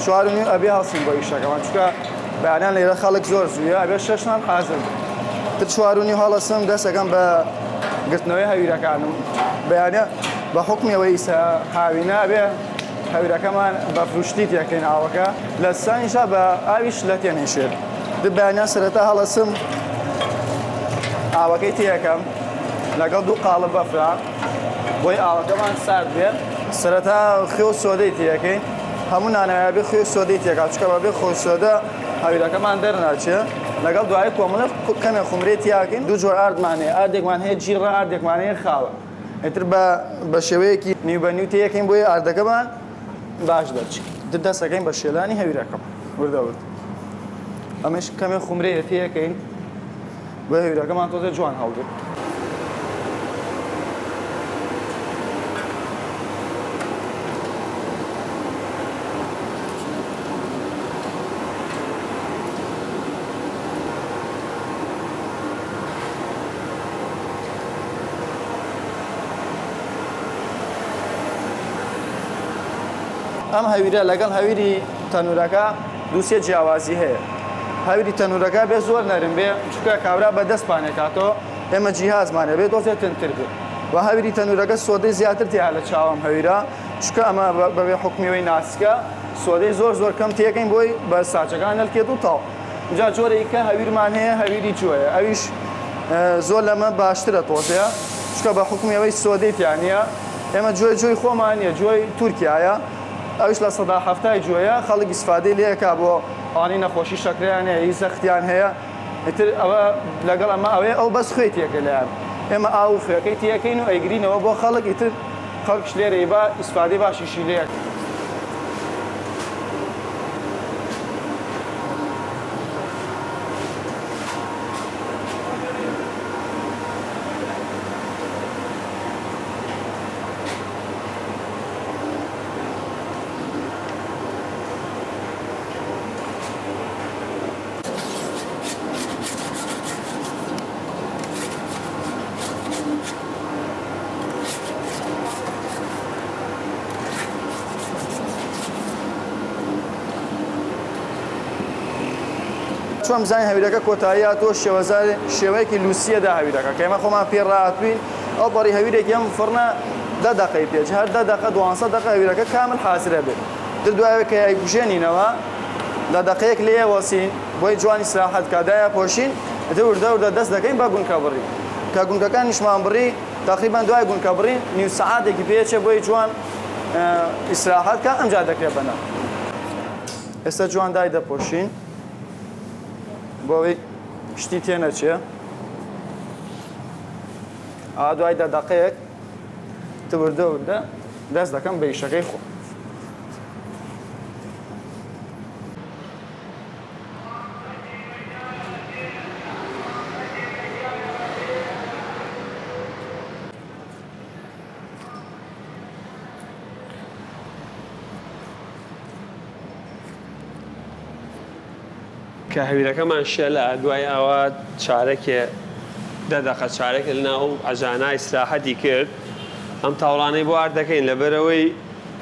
4:30 ئەبێ هەڵسین بۆ ئیشەکەمان چونکە بەیانیان لێرە خەڵک زۆر زوویە ئەبێ 6 حازر تر 4:30 هەڵەسم دەستەکەم بە گرتنەوەی هەویرەکانم بەیانە بە حکمیەوەی هاوینە ئەبێ هەویرەکەمان بە فروشتی تێکەین ئاوەکە لە سانیشا بە ئاویش لە تێنێشێت بەیانیان سەرەتا هەڵەسم ئاوەکەی تێەکەم لەگەڵ 2 قاڵب بەفرا بۆی ئاوەکەمان سارد بێت سەرەتا خوێ و سۆدەی تێەکەین هەموو نانەوەیە بێ خوێ و سۆدەی تێکات چکە بەبێ خۆی سۆدە هەویرەکەمان دەرناچێت لەگەڵ دوای کۆمەڵە کەمێ خومرێت تیاکەین 2 جۆر ئاردمانەیە ئاردێکمان هەیە جیڕە ئاردێکمان هەیە خاوە ئیتر بە شێوەیەکی نیو بە نیو تێیەکەین بۆی ئاردەکەمان باش دەرچین دەستەکەین بە شێلانی هەویرەکەم وردەورد ئەمەش کەمێ خومرەیە تێیەکەین بە هەویرەکەمان تۆزە جوان هەڵگرت ئەم هەویرە لەگەڵ هەویری تەنورەکە دووسێ جیاوازی هەیە هەویری تەنورەکە بێ زۆر نەرم بێ چونکە کابرا بە دەستپانێکاتەوە ئێمە جیهازمانێ بێت دۆزێت تنتر بێت و هەویری تەنورەکە سۆدەی زیاتر تیا لە چاوەم هەویرە چونکە ئەمە بەبێ حکمیەوەی ناسکە سۆدەی زۆر کەم تێکەین بۆی بە ساچەکان هەڵکێت و تاو اینجا جۆرێک کە هەویرمان هەیە هەویری جوۆیە ئەویش زۆر لەمە باشترە تۆزەیە چونکە بە حکمیەوەی سۆدەی تیانە ئێمە جۆی خۆمان نیە جۆی تورکیایە ئەوش لە 170 جوۆیە خەڵک ئیسفادەی لێکا بۆ ئانی نەخۆشی شەکریان هەیە هی زەختیان هەیە ئیتر ئەوە لەگەڵ ئەمە ئەوەیە ئەو بەس خوێ تێکە لەیان ئێمە ئاو خوێەکەی تێکەین و ئەیگرینەوە بۆ خەڵک ئیتر خەڵکش لێرەی بە ئیسفادەی باشیشی لێک چۆن بزانین هەویرەکە کۆتاییە تۆ شێوەیەکی لوسیەدا هەویرەکە کە ئێمە خۆمان پێ ڕاتوین ئەو بەڕی هەویرێکی ئەم فڕنە 10 دقەی پێچ هەر 10 دقە 12 دقە هەویرەکە کامل حازرە بێت تر دوایەوە کە یایکوژێنینەوە 10 دقەیەک لێ وەسین بۆی جوانی سراحەت کادایە پۆشین وردە دەست دەکەین بە گونکە بڕی کە گونکەکان نیشمان بڕی تقریبان دوای گونکە بڕی نیو سەعاتێکی پێچێ بۆی جوان ئیسراحەت کە ئەمجا دەکرێت بەنە ئێستا جوان دای دەپۆشین بۆەوەی شتی تێنەچێ ئا دوای 10 دقەیەک وردە دەست دەکەم بە ئیشەکەی خۆ کە هەویرەکەمان شێلە دوای ئەوە چارەکێ 10 دقە چارێکە لەناو ئەژانای ئیسراحەتی کرد ئەم تاوڵانەی بۆ ئارد دەکەین لەبەرەوەی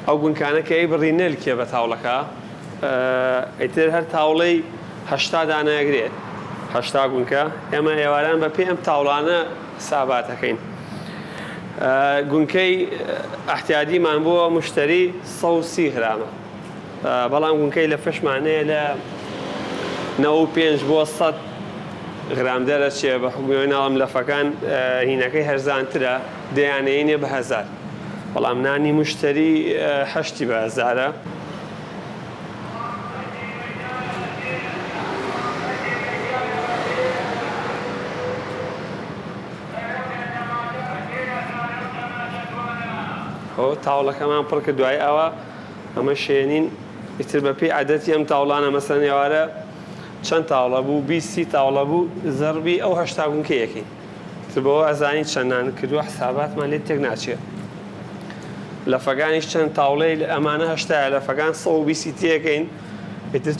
ئەو گونکانەکە ئەی بڕی نەلکێ بە تاوڵەکە ئیتر هەر تاوڵەی 80 دانەگرێت 80 گونکە ئێمە ئێواران بە پێی ئەم تاوڵانە ساباتەکەین گونکەی ئەحتیادیمان بۆ مشتری 130 غرامە بەڵام گونکەی لە فشمانەیە لە 95 بۆ 100 غرام دەرەچێ بە حکومیەوەی ناڵم لەفەکان هینەکەی هەرزانترە دەیانەینێ بە 1000 بەڵام نانی مشتری 8 بە 1000ە تاوڵەکەمان پڕ کە دوای ئەوە ئەمە شێنین ئیتر بە پێی عەدەتی ئەم تاوڵانە مەسەن ئێوارە چەند تاوڵە بوو 20 تاوڵە بوو زەربی ئەو 80 گونکەیەکی تر بەوە ئەزانی چەندان کردووە حساباتمان لێ تێک ناچێت لەفەکانیش چەند تاوڵەی ئەمانە هەشتایە لەفەکان 120 تێکەین ئیتر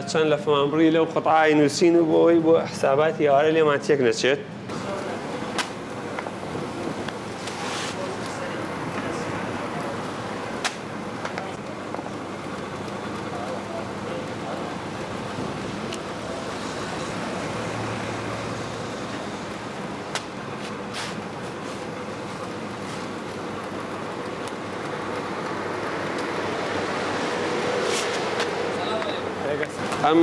چەند لە فەمانبڕی لەو قوتعای نووسین و بۆەوەی بۆ حساباتی ئێوارە لێمان تێک نەچێت ئەم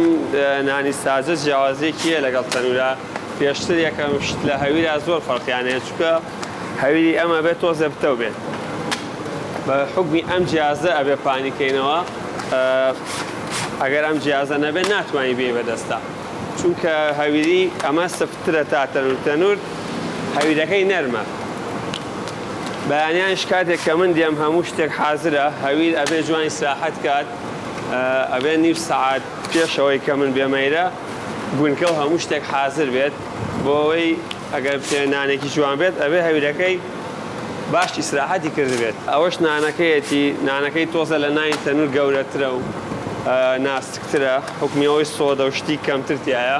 نانی سازە جیاوازیەکیە لەگەڵ تەنورە پێشتر یەکەم شت لە هەویرا زۆر فەرقیانەیە چونکە هەویری ئەمە بێت تۆزە بتەو بێت بە حکمی ئەم جیازە ئەبێ پانیکەینەوە ئەگەر ئەم جیازە نەبێت ناتوانانی بێ بەدەستا چونکە هەویری ئەمە سفترە تا تەنور هەویرەکەی نەرمە بەیانیانش کاتێک کە من دێم هەموو شتێک حازرە هەویر ئەبێ جوانی سراحەت کات ئەبێ نیو سەعات پێشەوەی کە من بێمەیرە بوونکە و هەموو شتێک حازر بێت بۆ ئەوەی ئەگەر نانێکی جوان بێت ئەبێ هەویرەکەی باشی سراحەتی کرد بێت ئەوەش نانەکەیەتی نانەکەی تۆزە لە ناوی تەنور گەورەترە و ناستکترە حکمیەوەی سۆدە و شتی کەمتر تایە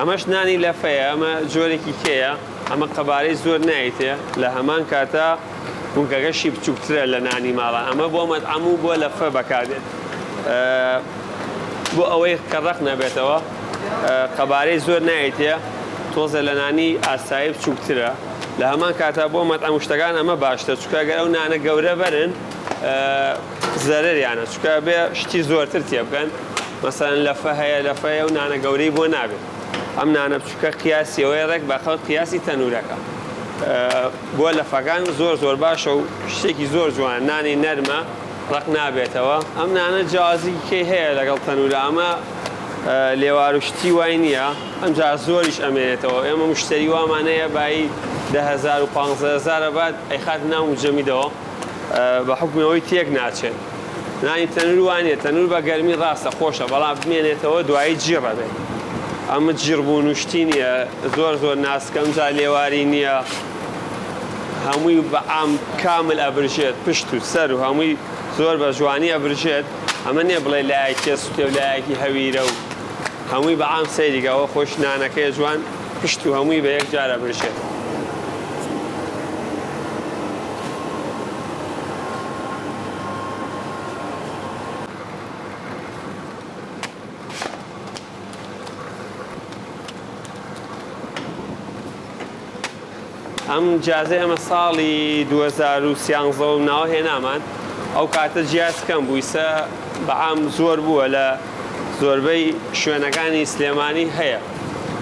ئەمەش نانی لەفەیە ئەمە جۆرێکی کێیە ئەمە قەبارەی زۆر نایتێ لە هەمان کاتە بوونکەکەشی بچووکترە لە نانی ماڵە ئەمە بۆ مەطعەم و بۆ لەفە بەکارێت بۆ ئەوەی کە ڕەق نەبێتەوە قەبارەی زۆر نایتێ تۆزە لە نانی ئاسایی بچووکترە لە هەمان کاتە بۆ مەطعەم شتەکان ئەمە باشتر چونکە ئەگەر ئەو نانە گەورە بەرن زەرەریانە چونکە بێ شتی زۆرتر تێ بکەن مەسەڵەن لەفە هەیە لەفەیە و نانە گەورەی بۆ نابێت ئەم نانە بچووکە قیاسی ئەوەی ڕێک بەخەوت قیاسی تەنورەکە بۆ لەفەکان زۆر باشە و شتێکی زۆر جوان نانی نەرمە ڕق نابێتەوە ئەم نانە جیازێکی هەیە لەگەڵ تەنورە ئەمە لێوارشتی وای نییە ئەمجا زۆریش ئەمێنێتەوە ئێمە مشتری وامانەیە بای 10,000 و 15,000 بات ئەیخات ناو جەمیدەوە بە حکمەوەی تێک ناچێت نانی تەنور وانە تەنور بە گەرمی ڕاستە خۆشە بەڵام بمێنێتەوە دوایی جیڕە بێت ئەمە جیڕبوون وشتی نییە زۆر ناسکەم جا لێواری نییە هەمووی بە ئام کامل ئەبرژێت پشت و سەر و هەمووی زۆر بە جوانی ئەبرژێت ئەمە نییە بڵێ لایەکی سوتێ و لایەکی هەویرە و هەمووی بە ئام سەیریگەوە خۆش نانەکەی جوان پشت و هەمووی بە یەک جار ئەبرژێت ئەم جیازە ئەمە ساڵی 2013 و ناوە هێنامان ئەو کاتە جیاز کەم بوویسە بەعام زۆر بووە لە زۆربەی شوێنەکانی سلێمانی هەیە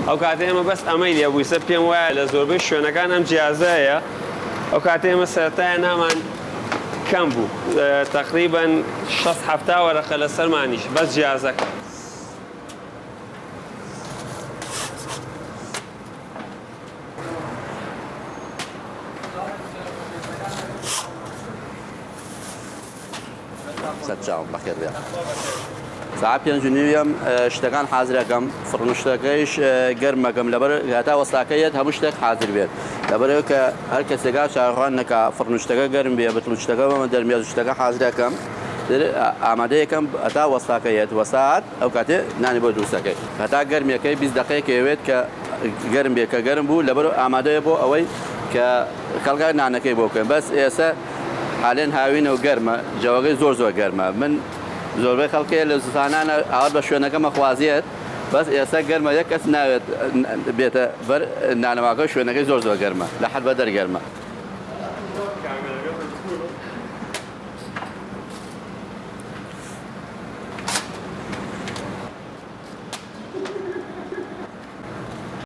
ئەو کاتە ئێمە بەس ئەمەی لێ بوویسە پێم وایە لە زۆربەی شوێنەکان ئەم جیازەیە ئەو کاتە ئێمە سەرەتایە نامان کەم بوو تقریباً 60-70 وەرەقە لە سەرمانیش بەس جیازەکە بەخێر بێ ساعت 5:30 شتەکان حازرەکەم فڕنوشتەکەیش گەرمەکەم لەبەر هەتا وەستاکەیەت هەموو شتێک حازر بێت لەبەرەوە کە هەر کەسێکا شارخوان نەکا فڕنوشتەکە گەرم بێ بتلوشتەکە بەمە دەرمیاد شتەکە حازرەکەم ئامادەیەکەم هەتا وەستاکەیەت وەساعت ئەو کاتێ نانی بۆ دروستەکەی هەتا گەرمیەکەی 20 دقەیەکەوێت کە گەرم بێ کە گەرم بوو لەبەر ئامادەیە بۆ ئەوەی کە خەڵکە نانەکەی بۆ بکەن بەس ئێستا حالێن هاوینە و گەرمە جەوەکەی زۆر گەرمە من زۆربەی خەڵکەیە لە زستانانە ئاوات بە شوێنەکەمە خوازیێت بەس ئێستا گەرمە یەک کەس ناوێت بێتە بەر نانەواکە شوێنەکەی زۆر گەرمە لە حەد بە دەرگەرمە